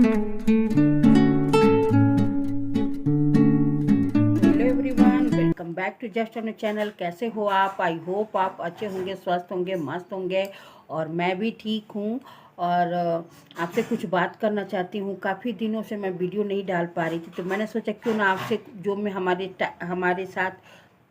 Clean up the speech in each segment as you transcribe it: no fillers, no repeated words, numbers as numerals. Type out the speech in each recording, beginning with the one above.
Hello everyone, welcome back to just on channel. कैसे हो आप? आई होप आप अच्छे होंगे, स्वस्थ होंगे, मस्त होंगे। और मैं भी ठीक हूँ। और आपसे कुछ बात करना चाहती हूँ। काफ़ी दिनों से मैं वीडियो नहीं डाल पा रही थी, तो मैंने सोचा क्यों ना आपसे जो मैं हमारे साथ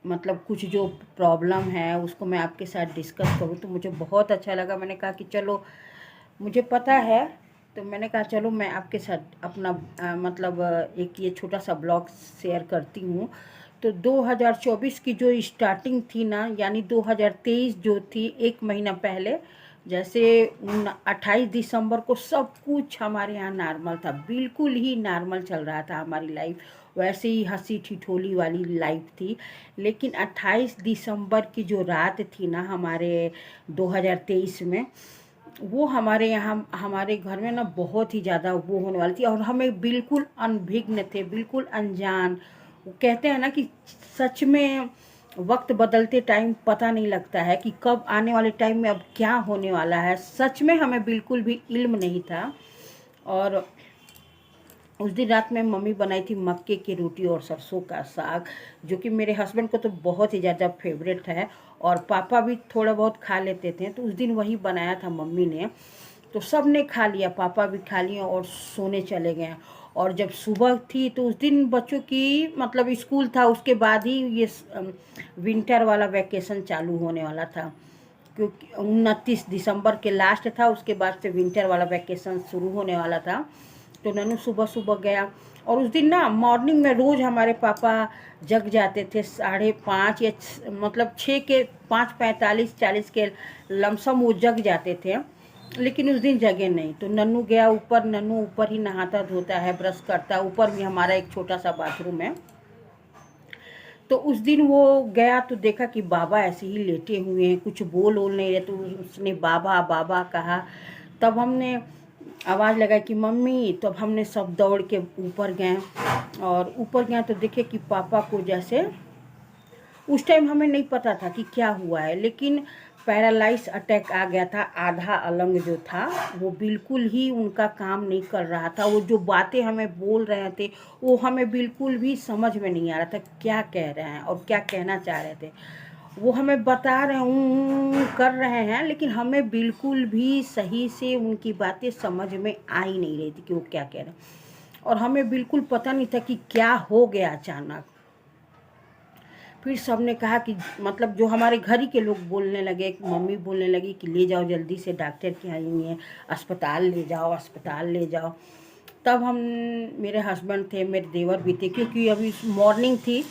मतलब कुछ जो प्रॉब्लम है उसको मैं आपके साथ डिस्कस करूँ। तो मुझे बहुत अच्छा लगा। मैंने कहा कि चलो, मुझे पता है, तो मैंने कहा चलो मैं आपके साथ अपना एक ये छोटा सा ब्लॉग शेयर करती हूँ। तो 2024 की जो स्टार्टिंग थी ना, यानी 2023 जो थी, एक महीना पहले, जैसे 28 दिसंबर को सब कुछ हमारे यहाँ नॉर्मल था, बिल्कुल ही नॉर्मल चल रहा था हमारी लाइफ। वैसे ही हंसी ठिठोली वाली लाइफ थी। लेकिन 28 दिसंबर की जो रात थी ना हमारे 2023 में, वो हमारे यहाँ हमारे घर में ना बहुत ही ज़्यादा वो होने वाली थी। और हमें बिल्कुल अनभिज्ञ थे, बिल्कुल अनजान। वो कहते हैं ना कि सच में वक्त बदलते टाइम पता नहीं लगता है कि कब आने वाले टाइम में अब क्या होने वाला है। सच में हमें बिल्कुल भी इल्म नहीं था। और उस दिन रात में मम्मी बनाई थी मक्के की रोटी और सरसों का साग, जो कि मेरे हस्बैंड को तो बहुत ही ज़्यादा फेवरेट है। और पापा भी थोड़ा बहुत खा लेते थे, तो उस दिन वही बनाया था मम्मी ने। तो सब ने खा लिया, पापा भी खा लिए और सोने चले गए। और जब सुबह थी तो उस दिन बच्चों की मतलब स्कूल था, उसके बाद ही ये विंटर वाला वैकेशन चालू होने वाला था, क्योंकि 29 दिसंबर के लास्ट था, उसके बाद से विंटर वाला वैकेशन शुरू होने वाला था। तो नन्नू सुबह सुबह गया। और उस दिन ना मॉर्निंग में रोज़ हमारे पापा जग जाते थे 5:30 या मतलब 6 के 5:45-40 के लमसम वो जग जाते थे। लेकिन उस दिन जगे नहीं। तो नन्नू गया ऊपर। नन्नू ऊपर ही नहाता धोता है, ब्रश करता है। ऊपर भी हमारा एक छोटा सा बाथरूम है। तो उस दिन वो गया तो देखा कि बाबा ऐसे ही लेटे हुए हैं, कुछ बोल नहीं रहे। तो उसने बाबा बाबा कहा। तब हमने आवाज़ लगाई कि मम्मी। तब हमने सब दौड़ के ऊपर गए। और ऊपर गए तो देखे कि पापा को जैसे, उस टाइम हमें नहीं पता था कि क्या हुआ है, लेकिन पैरालाइज अटैक आ गया था। आधा अलंग जो था वो बिल्कुल ही उनका काम नहीं कर रहा था। वो जो बातें हमें बोल रहे थे वो हमें बिल्कुल भी समझ में नहीं आ रहा था क्या कह रहे हैं और क्या कहना चाह रहे थे। वो हमें बता रहे हैं, कर रहे हैं, लेकिन हमें बिल्कुल भी सही से उनकी बातें समझ में आ ही नहीं रही थी कि वो क्या कह रहे हैं। और हमें बिल्कुल पता नहीं था कि क्या हो गया अचानक। फिर सबने कहा कि मतलब जो हमारे घर ही के लोग बोलने लगे, मम्मी बोलने लगी कि ले जाओ जल्दी से डॉक्टर के यहाँ, नहीं है, अस्पताल ले जाओ, अस्पताल ले जाओ। तब हम, मेरे हस्बैंड थे, मेरे देवर भी थे, क्योंकि अभी मॉर्निंग थी।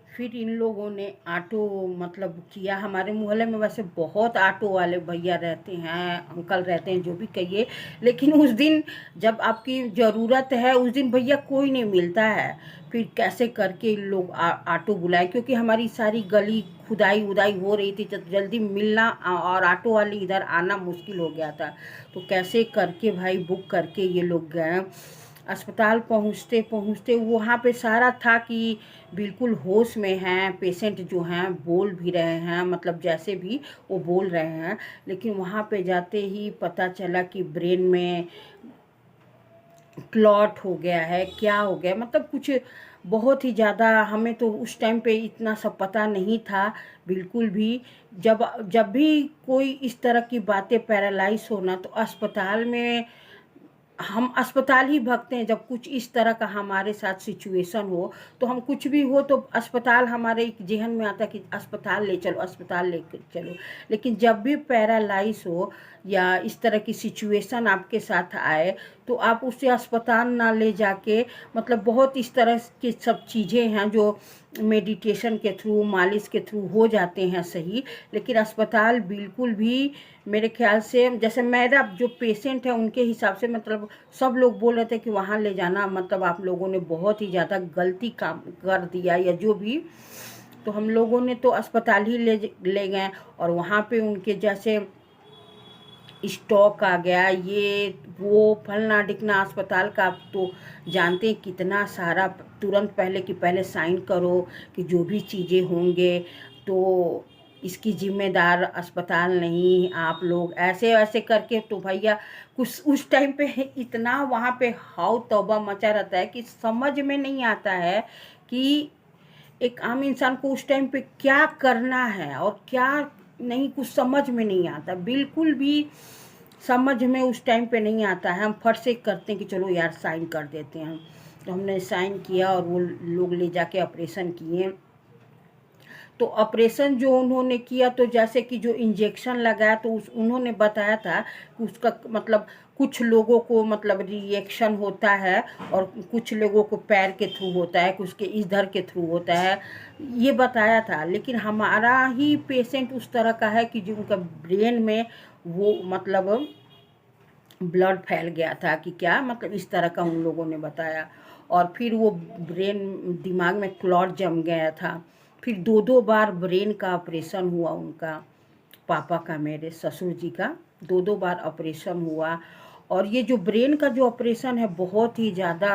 फिर इन लोगों ने ऑटो मतलब किया। हमारे मोहल्ले में वैसे बहुत ऑटो वाले भैया रहते हैं, अंकल रहते हैं, जो भी कहिए। लेकिन उस दिन जब आपकी ज़रूरत है, उस दिन भैया कोई नहीं मिलता है। फिर कैसे करके इन लोग ऑटो बुलाए, क्योंकि हमारी सारी गली खुदाई उदाई हो रही थी, तो जल्दी मिलना और ऑटो वाले इधर आना मुश्किल हो गया था। तो कैसे करके भाई बुक करके ये लोग गए। अस्पताल पहुँचते पहुँचते वहाँ पे सारा था कि बिल्कुल होश में हैं, पेशेंट जो हैं बोल भी रहे हैं, मतलब जैसे भी वो बोल रहे हैं। लेकिन वहाँ पे जाते ही पता चला कि ब्रेन में क्लॉट हो गया है, क्या हो गया, मतलब कुछ बहुत ही ज़्यादा। हमें तो उस टाइम पे इतना सब पता नहीं था बिल्कुल भी। जब जब भी कोई इस तरह की बातें पैरालाइज होना, तो अस्पताल में हम अस्पताल ही भागते हैं। जब कुछ इस तरह का हमारे साथ सिचुएशन हो, तो हम कुछ भी हो तो अस्पताल हमारे एक जेहन में आता कि अस्पताल ले चलो, अस्पताल ले चलो। लेकिन जब भी पैरालाइज हो या इस तरह की सिचुएशन आपके साथ आए, तो आप उसे अस्पताल ना ले जाके, मतलब बहुत इस तरह की सब चीज़ें हैं जो मेडिटेशन के थ्रू, मालिश के थ्रू हो जाते हैं सही। लेकिन अस्पताल बिल्कुल भी, मेरे ख्याल से, जैसे मेरा जो पेशेंट है उनके हिसाब से, मतलब सब लोग बोल रहे थे कि वहाँ ले जाना, मतलब आप लोगों ने बहुत ही ज़्यादा गलती काम कर दिया या जो भी। तो हम लोगों ने तो अस्पताल ही ले गए। और वहाँ पे उनके जैसे स्टॉक आ गया, ये वो फलना ढिकना। अस्पताल का आप तो जानते हैं कितना सारा, तुरंत पहले कि पहले साइन करो कि जो भी चीज़ें होंगे। तो इसकी जिम्मेदार अस्पताल नहीं, आप लोग ऐसे ऐसे करके। तो भैया कुछ उस टाइम पे इतना वहाँ पे हाउ तौबा मचा रहता है कि समझ में नहीं आता है कि एक आम इंसान को उस टाइम पे क्या करना है और क्या नहीं, कुछ समझ में नहीं आता, बिल्कुल भी समझ में उस टाइम पे नहीं आता है। हम फट से करते हैं कि चलो यार साइन कर देते हैं। तो हमने साइन किया और वो लोग ले जाके ऑपरेशन किए। तो ऑपरेशन जो उन्होंने किया, तो जैसे कि जो इंजेक्शन लगाया, तो उन्होंने बताया था कि उसका मतलब कुछ लोगों को मतलब रिएक्शन होता है और कुछ लोगों को पैर के थ्रू होता है, कुछ के इधर के थ्रू होता है, ये बताया था। लेकिन हमारा ही पेशेंट उस तरह का है कि जो उनका ब्रेन में वो मतलब ब्लड फैल गया था कि क्या मतलब, इस तरह का उन लोगों ने बताया। और फिर वो ब्रेन दिमाग में क्लॉट जम गया था। फिर दो दो बार ब्रेन का ऑपरेशन हुआ उनका, पापा का, मेरे ससुर जी का दो दो बार ऑपरेशन हुआ। और ये जो ब्रेन का जो ऑपरेशन है बहुत ही ज़्यादा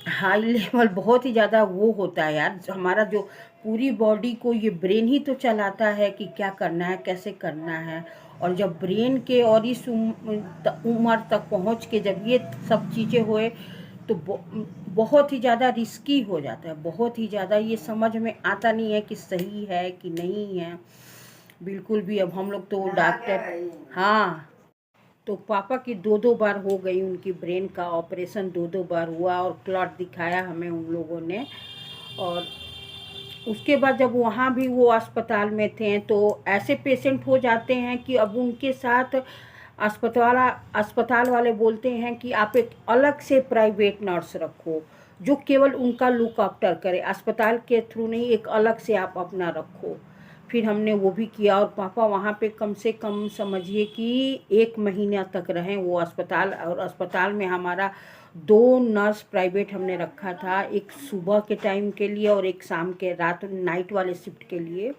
हाई लेवल, बहुत ही ज़्यादा वो होता है यार। हमारा जो पूरी बॉडी को ये ब्रेन ही तो चलाता है कि क्या करना है, कैसे करना है। और जब ब्रेन के और इस उम्र तक पहुंच के जब ये सब चीज़ें हुए तो बहुत ही ज़्यादा रिस्की हो जाता है, बहुत ही ज़्यादा। ये समझ में आता नहीं है कि सही है कि नहीं है, बिल्कुल भी। अब हम लोग तो डॉक्टर, हाँ, तो पापा की दो दो बार हो गई, उनकी ब्रेन का ऑपरेशन दो दो बार हुआ और क्लॉट दिखाया हमें उन लोगों ने। और उसके बाद जब वहाँ भी वो अस्पताल में थे तो ऐसे पेशेंट हो जाते हैं कि अब उनके साथ अस्पताल अस्पताल वाले बोलते हैं कि आप एक अलग से प्राइवेट नर्स रखो जो केवल उनका लुक आफ्टर करे, अस्पताल के थ्रू नहीं, एक अलग से आप अपना रखो। फिर हमने वो भी किया और पापा वहाँ पे कम से कम समझिए कि 1 महीना तक रहे वो अस्पताल। और अस्पताल में हमारा 2 नर्स प्राइवेट हमने रखा था, एक सुबह के टाइम के लिए और एक शाम के रात नाइट वाले शिफ्ट के लिए।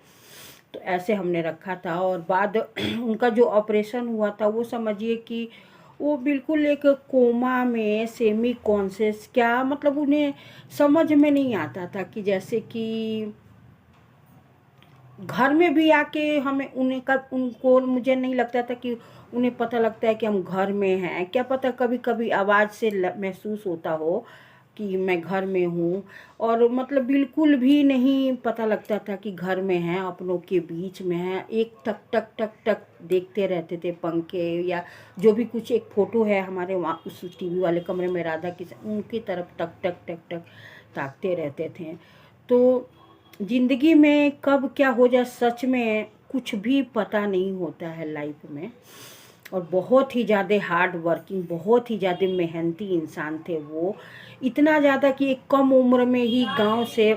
तो ऐसे हमने रखा था। और बाद उनका जो ऑपरेशन हुआ था वो समझिए कि वो बिल्कुल एक कोमा में, सेमी कॉन्शियस, क्या मतलब उन्हें समझ में नहीं आता था कि जैसे कि घर में भी आके हमें उन्हें का उनको मुझे नहीं लगता था कि उन्हें पता लगता है कि हम घर में हैं। क्या पता कभी कभी आवाज़ से महसूस होता हो कि मैं घर में हूँ। और मतलब बिल्कुल भी नहीं पता लगता था कि घर में हैं, अपनों के बीच में हैं। एक टक टक टक टक देखते रहते थे पंखे या जो भी कुछ। एक फ़ोटो है हमारे वहाँ उस टीवी वाले कमरे में, राधा किशन, उनकी तरफ टक टक टक टक ताकते रहते थे। तो ज़िंदगी में कब क्या हो जाए सच में कुछ भी पता नहीं होता है लाइफ में। और बहुत ही ज़्यादा हार्ड वर्किंग, बहुत ही ज़्यादा मेहनती इंसान थे वो। इतना ज़्यादा कि एक कम उम्र में ही गांव से,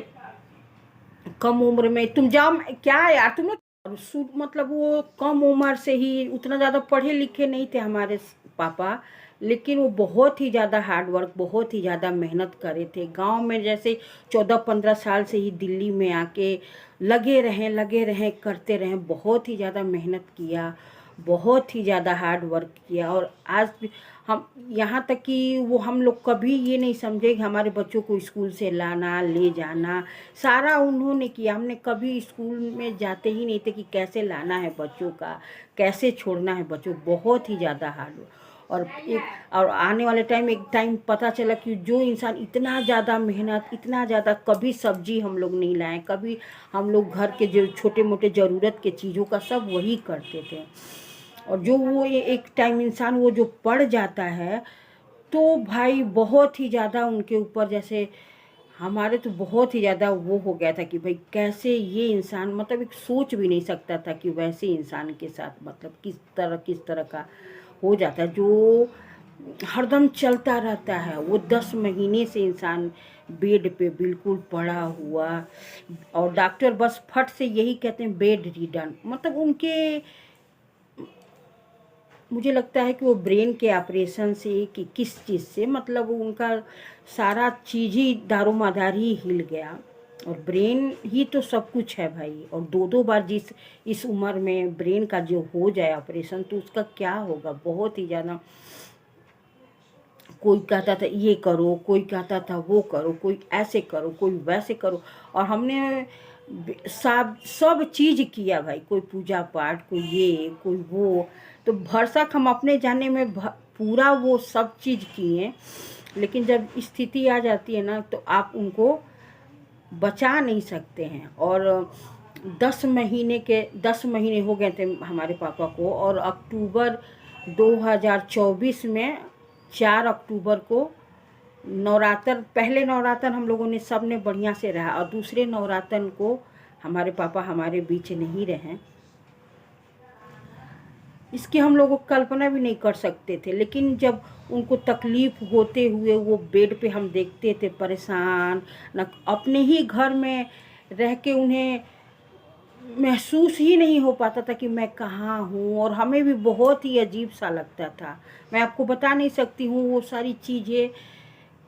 कम उम्र में, तुम जाओ क्या यार तुम लोग, मतलब वो कम उम्र से ही, उतना ज़्यादा पढ़े लिखे नहीं थे हमारे पापा, लेकिन वो बहुत ही ज़्यादा हार्ड वर्क, बहुत ही ज़्यादा मेहनत करे थे। गांव में जैसे 14-15 साल से ही दिल्ली में आके लगे रहें करते रहें, बहुत ही ज़्यादा मेहनत किया, बहुत ही ज़्यादा हार्ड वर्क किया। और आज हम यहाँ तक कि वो हम लोग कभी ये नहीं समझे कि हमारे बच्चों को स्कूल से लाना ले जाना सारा उन्होंने किया। हमने कभी स्कूल में जाते ही नहीं थे कि कैसे लाना है बच्चों का, कैसे छोड़ना है बच्चों, बहुत ही ज़्यादा हार्ड। और आने वाले टाइम, एक टाइम पता चला कि जो इंसान इतना ज़्यादा मेहनत, इतना ज़्यादा, कभी सब्जी हम लोग नहीं लाए, कभी हम लोग घर के जो छोटे मोटे ज़रूरत के चीज़ों का सब वही करते थे। और जो वो एक टाइम इंसान वो जो पड़ जाता है तो भाई बहुत ही ज़्यादा उनके ऊपर, जैसे हमारे तो बहुत ही ज़्यादा वो हो गया था कि भाई कैसे ये इंसान, मतलब एक सोच भी नहीं सकता था कि वैसे इंसान के साथ मतलब किस तरह का हो जाता है जो हरदम चलता रहता है। वो 10 महीने से इंसान बेड पे बिल्कुल पड़ा हुआ, और डॉक्टर बस फट से यही कहते हैं बेड रिडन, मतलब उनके, मुझे लगता है कि वो ब्रेन के ऑपरेशन से कि किस चीज़ से, मतलब उनका सारा चीज़ ही दारोमदार ही हिल गया। और ब्रेन ही तो सब कुछ है भाई। और दो दो बार इस उम्र में ब्रेन का जो हो जाए ऑपरेशन तो उसका क्या होगा, बहुत ही ज़्यादा। कोई कहता था ये करो, कोई कहता था वो करो, कोई ऐसे करो, कोई वैसे करो। और हमने सब चीज़ किया भाई, कोई पूजा पाठ, कोई ये कोई वो। तो भरसक हम अपने जाने में पूरा वो सब चीज़ किए, लेकिन जब स्थिति आ जाती है ना तो आप उनको बचा नहीं सकते हैं। और 10 महीने हो गए थे हमारे पापा को, और अक्टूबर 2024 में 4 अक्टूबर को नवरात्र, पहले नवरात्र हम लोगों ने सब ने बढ़िया से रहा, और दूसरे नवरात्र को हमारे पापा हमारे बीच नहीं रहे। इसकी हम लोगों को कल्पना भी नहीं कर सकते थे। लेकिन जब उनको तकलीफ़ होते हुए वो बेड पे हम देखते थे परेशान, न अपने ही घर में रह के उन्हें महसूस ही नहीं हो पाता था कि मैं कहाँ हूँ, और हमें भी बहुत ही अजीब सा लगता था। मैं आपको बता नहीं सकती हूँ वो सारी चीज़ें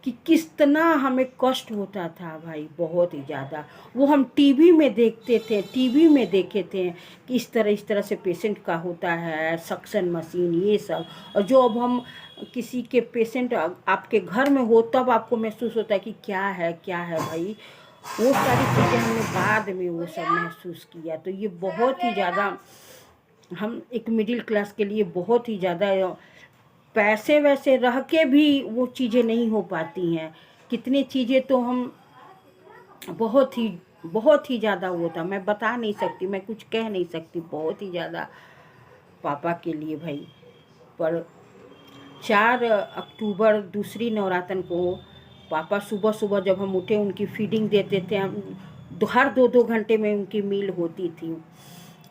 कि कितना हमें कष्ट होता था भाई, बहुत ही ज़्यादा। वो हम टीवी में देखते थे, टीवी में देखे थे कि इस तरह से पेशेंट का होता है, सक्शन मशीन ये सब। और जो अब हम किसी के पेशेंट आपके घर में हो तब आपको महसूस होता है कि क्या है भाई। वो सारी चीज़ें हमने बाद में वो सब महसूस किया। तो ये बहुत ही ज़्यादा, हम एक मिडिल क्लास के लिए बहुत ही ज़्यादा, पैसे वैसे रह के भी वो चीज़ें नहीं हो पाती हैं। कितनी चीज़ें तो हम बहुत ही ज़्यादा वो था, मैं बता नहीं सकती, मैं कुछ कह नहीं सकती, बहुत ही ज़्यादा पापा के लिए भाई। पर 4 अक्टूबर दूसरी नवरात्र को पापा सुबह सुबह जब हम उठे उनकी फीडिंग देते थे। हम हर 2-2 घंटे में उनकी मील होती थी।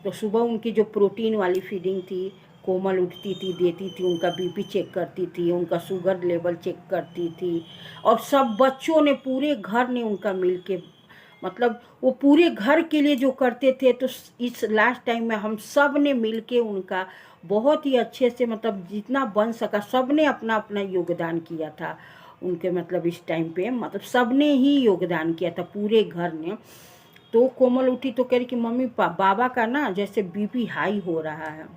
तो सुबह उनकी जो प्रोटीन वाली फीडिंग थी, कोमल उठती थी, देती थी, उनका बीपी चेक करती थी, उनका शुगर लेवल चेक करती थी। और सब बच्चों ने, पूरे घर ने उनका मिल के, मतलब वो पूरे घर के लिए जो करते थे, तो इस लास्ट टाइम में हम सब ने मिल के उनका बहुत ही अच्छे से, मतलब जितना बन सका सब ने अपना अपना योगदान किया था उनके, मतलब इस टाइम पे मतलब सब ने ही योगदान किया था पूरे घर ने। तो कोमल उठी तो कह रही कि मम्मी बाबा का ना जैसे बीपी हाई हो रहा है।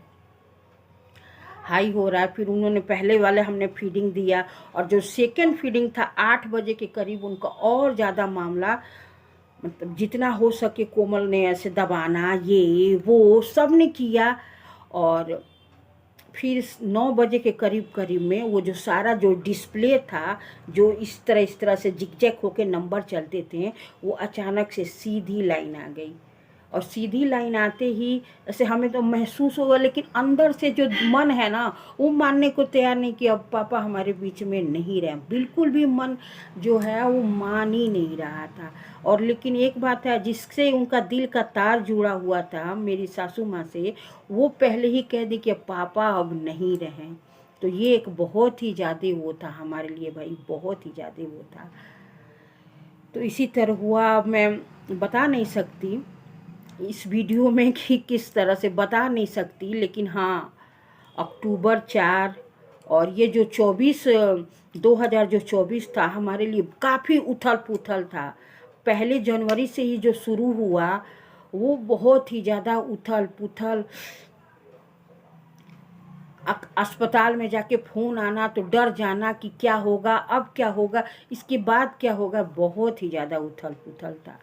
फिर उन्होंने पहले वाले हमने फीडिंग दिया, और जो सेकेंड फीडिंग था 8 बजे के करीब उनका और ज़्यादा मामला, मतलब जितना हो सके कोमल ने ऐसे दबाना ये वो सब ने किया। और फिर 9 बजे के करीब में वो जो सारा जो डिस्प्ले था, जो इस तरह से जिगजैग होके नंबर चलते थे, वो अचानक से सीधी लाइन आ गई। और सीधी लाइन आते ही ऐसे हमें तो महसूस होगा, लेकिन अंदर से जो मन है ना वो मानने को तैयार नहीं कि अब पापा हमारे बीच में नहीं रहे। बिल्कुल भी मन जो है वो मान ही नहीं रहा था। और लेकिन एक बात है, जिससे उनका दिल का तार जुड़ा हुआ था मेरी सासू माँ से, वो पहले ही कह दी कि पापा अब नहीं रहें। तो ये एक बहुत ही ज़्यादा वो था हमारे लिए भाई, बहुत ही ज़्यादा वो था। तो इसी तरह हुआ, मैं बता नहीं सकती इस वीडियो में कि किस तरह से, बता नहीं सकती। लेकिन हाँ, अक्टूबर 4 और ये जो 2024 था हमारे लिए काफ़ी उथल पुथल था। पहले जनवरी से ही जो शुरू हुआ वो बहुत ही ज़्यादा उथल पुथल, अस्पताल में जाके फ़ोन आना तो डर जाना कि क्या होगा, अब क्या होगा, इसके बाद क्या होगा, बहुत ही ज़्यादा उथल पुथल था।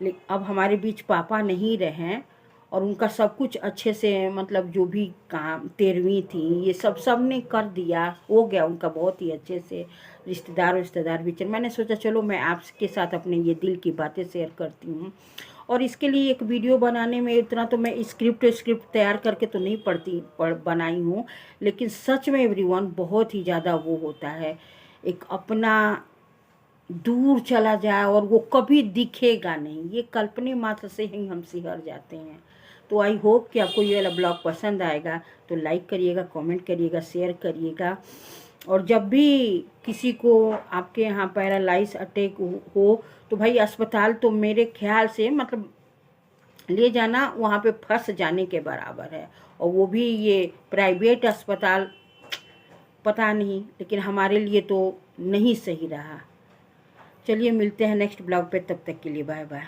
लेकिन अब हमारे बीच पापा नहीं रहे, और उनका सब कुछ अच्छे से, मतलब जो भी काम 13वीं थी ये सब ने कर दिया, हो गया उनका बहुत ही अच्छे से। रिश्तेदार भी चल, मैंने सोचा चलो मैं आपके साथ अपने ये दिल की बातें शेयर करती हूँ। और इसके लिए एक वीडियो बनाने में इतना तो मैं स्क्रिप्ट तैयार करके तो नहीं बनाई हूँ। लेकिन सच में एवरीवन बहुत ही ज़्यादा वो होता है, एक अपना दूर चला जाए और वो कभी दिखेगा नहीं, ये कल्पना मात्र से ही हम सिहर जाते हैं। तो आई होप कि आपको ये वाला ब्लॉग पसंद आएगा, तो लाइक करिएगा, कमेंट करिएगा, शेयर करिएगा। और जब भी किसी को आपके यहाँ पैरालाइज अटैक हो तो भाई अस्पताल तो मेरे ख्याल से मतलब ले जाना वहाँ पे फंस जाने के बराबर है। और वो भी ये प्राइवेट अस्पताल, पता नहीं, लेकिन हमारे लिए तो नहीं सही रहा। चलिए मिलते हैं नेक्स्ट ब्लॉग पे, तब तक के लिए बाय बाय।